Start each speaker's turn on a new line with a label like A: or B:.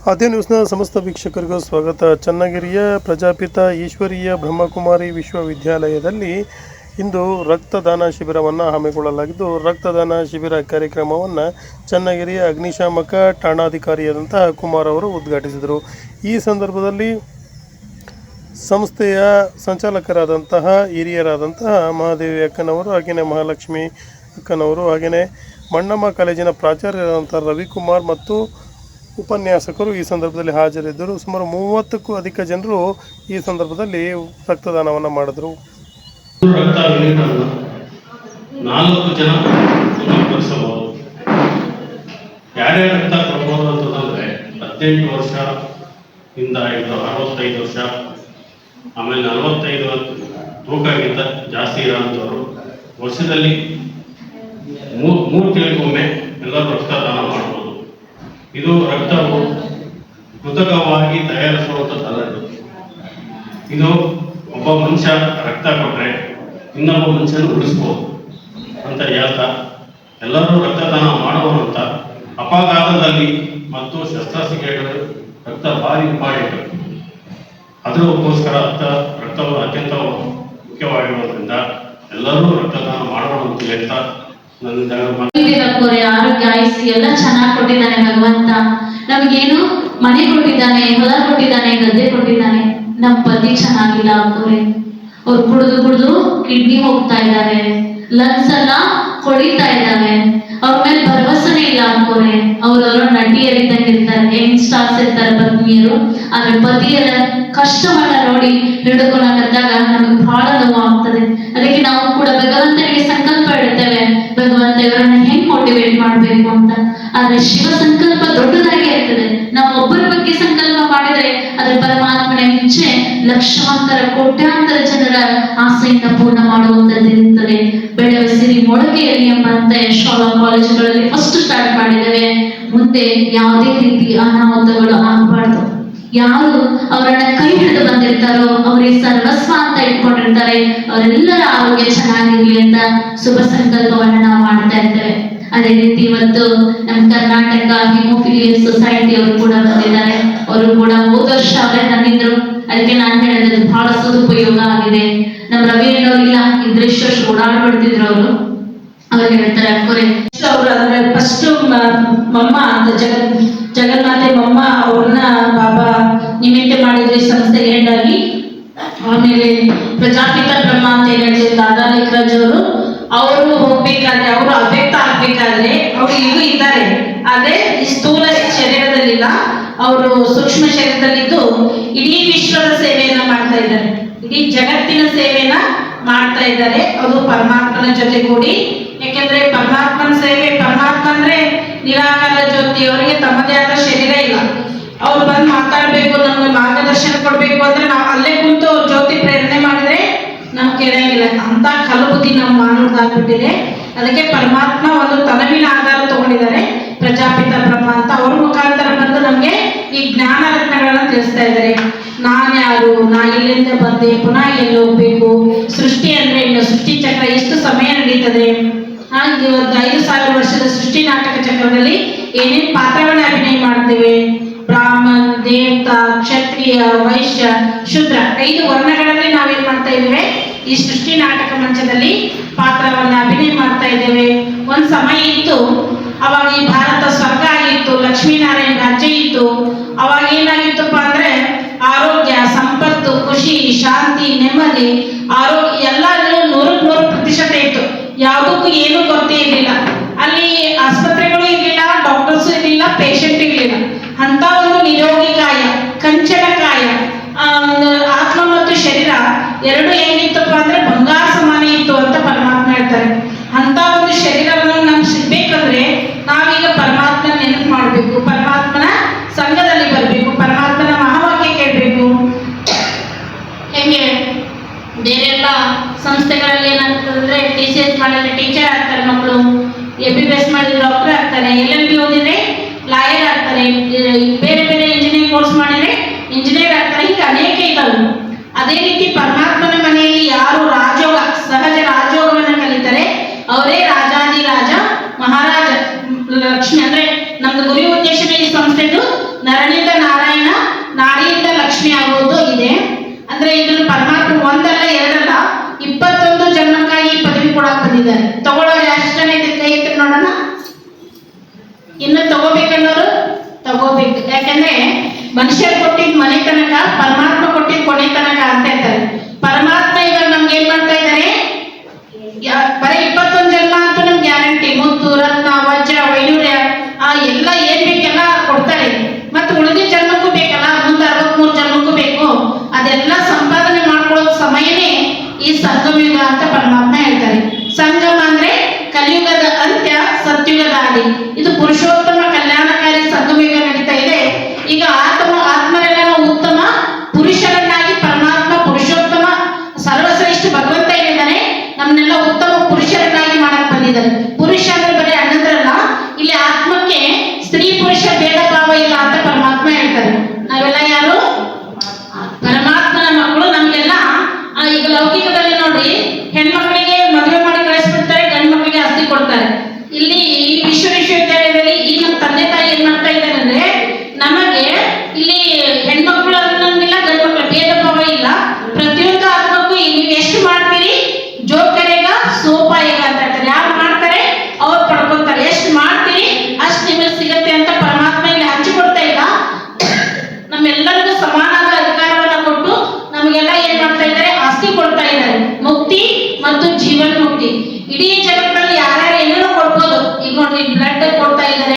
A: ಆದ್ಯ ನ್ಯೂಸ್ನ ಸಮಸ್ತ ವೀಕ್ಷಕರಿಗೂ ಸ್ವಾಗತ. ಚನ್ನಗಿರಿಯ ಪ್ರಜಾಪಿತ ಈಶ್ವರೀಯ ಬ್ರಹ್ಮಕುಮಾರಿ ವಿಶ್ವವಿದ್ಯಾಲಯದಲ್ಲಿ ಇಂದು ರಕ್ತದಾನ ಶಿಬಿರವನ್ನು ಹಮ್ಮಿಕೊಳ್ಳಲಾಗಿದ್ದು, ರಕ್ತದಾನ ಶಿಬಿರ ಕಾರ್ಯಕ್ರಮವನ್ನು ಚನ್ನಗಿರಿಯ ಅಗ್ನಿಶಾಮಕ ಠಾಣಾಧಿಕಾರಿಯಾದಂತಹ ಕುಮಾರ್ ಅವರು ಉದ್ಘಾಟಿಸಿದರು. ಈ ಸಂದರ್ಭದಲ್ಲಿ ಸಂಸ್ಥೆಯ ಸಂಚಾಲಕರಾದಂತಹ ಹಿರಿಯರಾದಂತಹ ಮಹಾದೇವಿ ಅಕ್ಕನವರು, ಹಾಗೆಯೇ ಮಹಾಲಕ್ಷ್ಮಿ ಅಕ್ಕನವರು, ಹಾಗೆಯೇ ಮಣ್ಣಮ್ಮ ಕಾಲೇಜಿನ ಪ್ರಾಚಾರ್ಯರಾದಂಥ ರವಿಕುಮಾರ್ ಮತ್ತು ಉಪನ್ಯಾಸಕರು ಈ ಸಂದರ್ಭದಲ್ಲಿ ಹಾಜರಿದ್ದರು. ಸುಮಾರು 30ಕ್ಕೂ ಅಧಿಕ ಜನರು ಈ ಸಂದರ್ಭದಲ್ಲಿ ರಕ್ತದಾನವನ್ನು ಮಾಡಿದರು.
B: ರಕ್ತ ಯೂನಿಟ್ ಅನ್ನು 4 ಜನ ಪೂರ್ಣಗೊಳಿಸಬಹುದು. ಯಾರೇ ರಕ್ತ ಕೊಡಬಹುದು ಅಂತಂದ್ರೆ 18 ವರ್ಷದಿಂದ 65 ವರ್ಷ, ಆಮೇಲೆ 45 ತೂಕಕ್ಕಿಂತ ಜಾಸ್ತಿ ಇರೋಂಥವ್ರು ವರ್ಷದಲ್ಲಿ 3 ತಿಂಗಳಿಗೊಮ್ಮೆ ಎಲ್ಲರೂ ರಕ್ತದಾನ ಮಾಡಬಹುದು. ಇದು ರಕ್ತವು ಕೃತಕವಾಗಿ ತಯಾರಿಸುವಂಥದ್ದಲ್ಲ. ಇದು ಒಬ್ಬ ಮನುಷ್ಯ ರಕ್ತ ಕೊಟ್ಟರೆ ಇನ್ನೊಬ್ಬ ಮನುಷ್ಯನ ಉಳಿಸ್ಬೋದು ಅಂತ ಹೇಳ್ತಾ ಎಲ್ಲರೂ ರಕ್ತದಾನ ಮಾಡುವರು ಅಂತ. ಅಪಘಾತದಲ್ಲಿ ಮತ್ತು ಶಸ್ತ್ರಚಿಕಿತ್ಸೆಗಳು ರಕ್ತ ಭಾರಿ ಇಂಪಾರ್ಟೆಂಟ್. ಅದಕ್ಕೋಸ್ಕರ ರಕ್ತವು ಅತ್ಯಂತ ಮುಖ್ಯವಾಗಿರೋದ್ರಿಂದ ಎಲ್ಲರೂ ರಕ್ತದಾನ ಮಾಡೋಣ ಅಂತ ಹೇಳ್ತಾ
C: ಆರೋಗ್ಯ ಆಯಸ್ಸು ಎಲ್ಲ ಚೆನ್ನಾಗಿ ಕೊಟ್ಟಿದ್ದಾನೆ ಭಗವಂತ. ನಮಗೇನು ಮನೆ ಕೊಟ್ಟಿದ್ದಾನೆ, ಹೊಲ ಕೊಟ್ಟಿದ್ದಾನೆ, ಗದ್ದೆ ಕೊಟ್ಟಿದ್ದಾನೆ. ನಮ್ಮ ಪತಿ ಚೆನ್ನಾಗಿಲ್ಲ ಅಕ್ಕೋರೆ. ಅವ್ರು ಕುಡಿದು ಕಿಡ್ನಿ ಹೋಗ್ತಾ ಇದ್ದಾರೆ, ಲಂಗ್ಸ್ ಎಲ್ಲ ಕೊಳಿತಾ ಇದ್ದಾವೆ. ಅವ್ರ ಮೇಲೆ ಭರವಸೆನೇ ಇಲ್ಲ ಅಕ್ಕೋರೆ. ಅವ್ರವ್ರ ನಟಿಯರಿದ್ದಂಗೆ ಇರ್ತಾರೆ, ಯಂಗ್ ಸ್ಟಾರ್ಸ್ ಇರ್ತಾರೆ ಪತ್ನಿಯರು. ಆದ್ರೆ ಪತಿಯರ ಕಷ್ಟವನ್ನ ನೋಡಿ ಹಿಡಿದುಕೊಳ್ಳಕತ್ತಾಗ ನಮಗೆ ಬಹಳ ನೋವು ಆಗ್ತದೆ. ಅದಕ್ಕೆ ನಾವು ಕೂಡ ಭಗವಂತನಿಗೆ ಸಂಕಲ್ಪ ಇಡ್ತೇವೆ, ಭಗವಂತ ಇವರನ್ನ ಹೆಂಗ್ ಮೋಟಿವೇಟ್ ಮಾಡ್ಬೇಕು ಅಂತ. ಆದ್ರೆ ಶಿವ ಸಂಕಲ್ಪ ದೊಡ್ಡದಾಗಿ ಇರ್ತದೆ. ನಾವು ಒಬ್ಬರ ಬಗ್ಗೆ ಸಂಕಲ್ಪ ಮಾಡಿದ್ರೆ ಅದ್ರ ಪರಮಾತ್ಮನ ಇಚ್ಛೆ ಲಕ್ಷಾಂತರ ಕೋಟ್ಯಾಂತರ ಜನರ ಆಸೆಯಿಂದ ಪೂರ್ಣ ಮಾಡುವಂತದ್ದು ಇರ್ತದೆ. ಬೆಳೆಯುವ ಸಿರಿ ಮೊಳಕೆಯಲ್ಲಿ ಎಂಬಂತೆ ಶಾಲಾ ಕಾಲೇಜುಗಳಲ್ಲಿ ಫಸ್ಟ್ ಸ್ಟಾರ್ಟ್ ಮಾಡಿದ್ದೇವೆ. ಮುಂದೆ ಯಾವುದೇ ರೀತಿ ಅನಾಹುತಗಳು ಆಗಬಾರ್ದು. ಯಾರು ಅವರನ್ನ ಕೈ ಹಿಡಿದು ಬಂದಿರ್ತಾರೋ ಅವರಿಗೆ ಸರ್ವಸ್ವ ಅಂತ ಇಟ್ಕೊಂಡಿರ್ತಾರೆ, ಅವರೆಲ್ಲರ ಆರೋಗ್ಯ ಚೆನ್ನಾಗಿರ್ಲಿ ಅಂತ ಶುಭ ಸಂಕಲ್ಪವನ್ನ ನಾವು ಮಾಡ್ತಾ ಇರ್ತೇವೆ. ಅದೇ ರೀತಿ ಇವತ್ತು ನಮ್ಮ ಕರ್ನಾಟಕ ಹಿಮೋಫಿಲಿಯಾ ಸೊಸೈಟಿ ಅವರು ಕೂಡ ಬಂದಿದ್ದಾರೆ. ಅವರು ಕೂಡ ಹೋದ ವರ್ಷ ಅವರೇ ಬಂದಿದ್ರು. ಅದಕ್ಕೆ ನಾನು ಹೇಳಿದ್ರೆ ಬಹಳ ಸದುಪಯೋಗ ಆಗಿದೆ. ನಮ್ಮ ರವೀನವ್ರು ಇಲ್ಲ ಇದ್ರೆ ಇಷ್ಟು ಓಡಾಡ್ಬಿಡ್ತಿದ್ರು ಅವರು. ಅವ್ರು ಹೇಳ್ತಾರೆ ಅಕ್ಕೋರೆ
D: ಅವರು ಅಂದ್ರೆ ಫಸ್ಟ್ ಮಮ್ಮ ಅಂತ ಜಗನ್ಮಾತೆ ಮಮ್ಮ ಅವ್ರನ್ನ ಬಾಬಾ ನಿಮಿತ್ತ ಮಾಡಿದ್ರಿ ಸಂಸ್ಥೆಗೆ ಹೆಡ್ ಆಗಿ. ಆಮೇಲೆ ಪ್ರಜಾಪಿತ ಬ್ರಹ್ಮ ಅಂತ ಹೇಳಿದ್ರೆ ದಾದಾ ಲೇಖರಾಜ್ ಅವರು ಹೋಗ್ಬೇಕಾದ್ರೆ, ಅವರು ಅವ್ಯಕ್ತ ಆಗ್ಬೇಕಾದ್ರೆ ಅವ್ರು ಈಗೂ ಇದ್ದಾರೆ. ಆದ್ರೆ ಈ ಸ್ಥೂಲ ಶರೀರದಲ್ಲಿಲ್ಲ, ಅವರು ಸೂಕ್ಷ್ಮ ಶರೀರದಲ್ಲಿದ್ದು ಇಡೀ ವಿಶ್ವದ ಸೇವೆಯನ್ನ ಮಾಡ್ತಾ ಇದ್ದಾರೆ, ಇಡೀ ಜಗತ್ತಿನ ಸೇವೆಯನ್ನ ಮಾಡ್ತಾ ಇದ್ದಾರೆ. ಅದು ಪರಮಾತ್ಮನ ಜೊತೆ ಕೂಡಿ. ಯಾಕೆಂದ್ರೆ ಪರಮಾತ್ಮನ ಸೇವೆ, ಪರಮಾತ್ಮ ಅಂದ್ರೆ ನಿರಾಕಾರ ಜ್ಯೋತಿ. ಅವರಿಗೆ ತಮ್ಮದೇ ಆದ ಶರೀರ ಇಲ್ಲ. ಅವ್ರು ಬಂದು ಮಾತಾಡ್ಬೇಕು, ನಮ್ಗೆ ಮಾರ್ಗದರ್ಶನ ಕೊಡ್ಬೇಕು ಅಂದ್ರೆ ನಾವು ಅಲ್ಲೇ ಕುಂತು ಜ್ಯೋತಿ ಪ್ರೇರಣೆ ಮಾಡಿದ್ರೆ ನಮ್ಗೆ ಕೇಳಂಗಿಲ್ಲ. ಅಂತ ಕಲಬುದ್ಧಿ ನಮ್ಮ ಮಾನವದಾಗ್ಬಿಟ್ಟಿದೆ. ಅದಕ್ಕೆ ಪರಮಾತ್ಮ ಒಂದು ತನವಿನ ಆಧಾರ ತಗೊಂಡಿದ್ದಾರೆ, ಪ್ರಜಾಪಿತ ಬ್ರಹ್ಮ ಅಂತ. ಅವ್ರ ಮುಖಾಂತರ ಬಂದು ನಮ್ಗೆ ಈ ಜ್ಞಾನ ರತ್ನಗಳನ್ನ ತಿಳಿಸ್ತಾ ಇದ್ದಾರೆ. ನಾನ್ ಯಾರು, ನಾ ಎಲ್ಲಿಂದ ಬಂದೆ, ಪುನಃ ಎಲ್ಲಿ ಹೋಗ್ಬೇಕು, ಸೃಷ್ಟಿ ಅಂದ್ರೆ ಇನ್ನು ಸೃಷ್ಟಿ ಚಕ್ರ ಎಷ್ಟು ಸಮಯ ನಡೀತದೆ, 5,000 ವರ್ಷದ ಸೃಷ್ಟಿ ನಾಟಕ ಚಕ್ರದಲ್ಲಿ ಏನೇನ್ ಪಾತ್ರಗಳನ್ನ ಅಭಿನಯ ಮಾಡ್ತೇವೆ, ಬ್ರಾಹ್ಮಣ್, ದೇವತಾ, ಕ್ಷತ್ರಿಯ, ವೈಶ್ಯ, ಶೂದ್ರ 5 ವರ್ಣಗಳಲ್ಲಿ ನಾವೇನ್ ಮಾಡ್ತಾ ಇದ್ದೇವೆ, ಈ ಸೃಷ್ಟಿ ನಾಟಕ ಮಂಚದಲ್ಲಿ ಪಾತ್ರವನ್ನ ಅಭಿನಯ ಮಾಡ್ತಾ ಇದ್ದೇವೆ. ಒಂದ್ ಸಮಯ ಇತ್ತು, ಅವಾಗ ಈ ಭಾರತ ಸ್ವರ್ಗ ಆಗಿತ್ತು, ಲಕ್ಷ್ಮೀನಾರಾಯಣ ರಾಜ್ಯ ಇತ್ತು. ಅವಾಗ ಏನಾಗಿತ್ತಪ್ಪ ಅಂದ್ರೆ ಆರೋಗ್ಯ, ಸಂಪತ್ತು, ಖುಷಿ, ಶಾಂತಿ, ನೆಮ್ಮದಿ, ಆರೋಗ್ಯ ಎಲ್ಲರೂ 100% ಇತ್ತು. ಯಾವುದಕ್ಕೂ ಏನೂ ಕೊರತೆ ಇರಲಿಲ್ಲ. ಅಲ್ಲಿ ಆಸ್ಪತ್ರೆಗಳು ಇರಲಿಲ್ಲ, ಡಾಕ್ಟರ್ಸ್ ಇರಲಿಲ್ಲ, ಪೇಷಂಟ್ ಇರಲಿಲ್ಲ. ಅಂತ ಒಂದು ನಿರೋಗಿ ಕಾಯ, ಕಂಚನ ಕಾಯ, ಆತ್ಮ ಮತ್ತು ಶರೀರ ಎರಡು ಹೆಂಗಿತ್ತಪ್ಪ ಅಂದ್ರೆ ಬಂಗಾರ ಸಮಾನ ಇತ್ತು ಅಂತ ಪರಮಾತ್ಮ ಹೇಳ್ತಾರೆ. ಅಂತ ಒಂದು ಶರೀರವನ್ನು ನಮ್ಗೆ ಸಿಗ್ಬೇಕಂದ್ರೆ ನಾವೀಗ ಪರಮಾತ್ಮನ ನೆನಪು ಮಾಡಬೇಕು, ಪರಮಾತ್ಮನ ಸಂಘದಲ್ಲಿ ಬರಬೇಕು, ಪರಮಾತ್ಮನ ಮಹಾವಾಕ್ಯ ಕೇಳಬೇಕು. ಹೆಂಗೆ ಬೇರೆ ಎಲ್ಲ ಸಂಸ್ಥೆಗಳಲ್ಲಿ ಏನಾಗ್ತದಂದ್ರೆ TCS ಮಾಡಿದ್ರೆ ಟೀಚರ್ ಆಗ್ತಾರೆ ಮಕ್ಕಳು, MBBS ಮಾಡಿದ್ರೆ ಡಾಕ್ಟರ್ ಆಗ್ತಾರೆ, LLB ಓದಿದ್ರೆ ಲಾಯರ್ ಆಗ್ತಾರೆ, ಬೇರೆ ಬೇರೆ ಇಂಜಿನಿಯರಿಂಗ್ ಕೋರ್ಸ್ ಮಾಡಿದ್ರೆ ಇಂಜಿನಿಯರ್ ಆಗ್ತಾರೆ. ಹೀಗೆ ಅನೇಕ ಇದಾವೆ. ಅದೇ ರೀತಿ ಪರಮಾತ್ಮನ ಮನೆಯಲ್ಲಿ ಯಾರು ರಾಜಯೋಗ, ಸಹಜ ರಾಜಯೋಗವನ್ನು ಕಲಿತಾರೆ ಅವರೇ ರಾಜಾದಿರಾಜ ಮಹಾರಾಜ. ಲಕ್ಷ್ಮಿ ಅಂದ್ರೆ ನಮ್ದು ಗುರಿ ಉದ್ದೇಶನೇ ಈ ಸಂಸ್ಥೆದು ನರನಿಂದ ನಾರಾಯಣ, ನಾರಿಯಿಂದ ಲಕ್ಷ್ಮಿ ಆಗೋದು ಇದೆ. ಅಂದ್ರೆ ಇದ್ರಲ್ಲಿ ಪರಮಾತ್ಮ ಒಂದಲ್ಲ ಎರಡಲ್ಲ 21 ಜನ್ಮಕ್ಕಾಗಿ ಈ ಪದವಿ ಕೊಡಕ್ ಬಂದಿದ್ದಾರೆ. ತಗೊಳ್ಳೋರು ಎಷ್ಟು ಜನ ಇದ್ರೆ ಕೈ ಎತ್ತಿ ನೋಡೋಣ. ಇನ್ನು ತಗೋಬೇಕನ್ನೋರು ತಗೋಬೇಕು. ಯಾಕಂದ್ರೆ ಮನುಷ್ಯ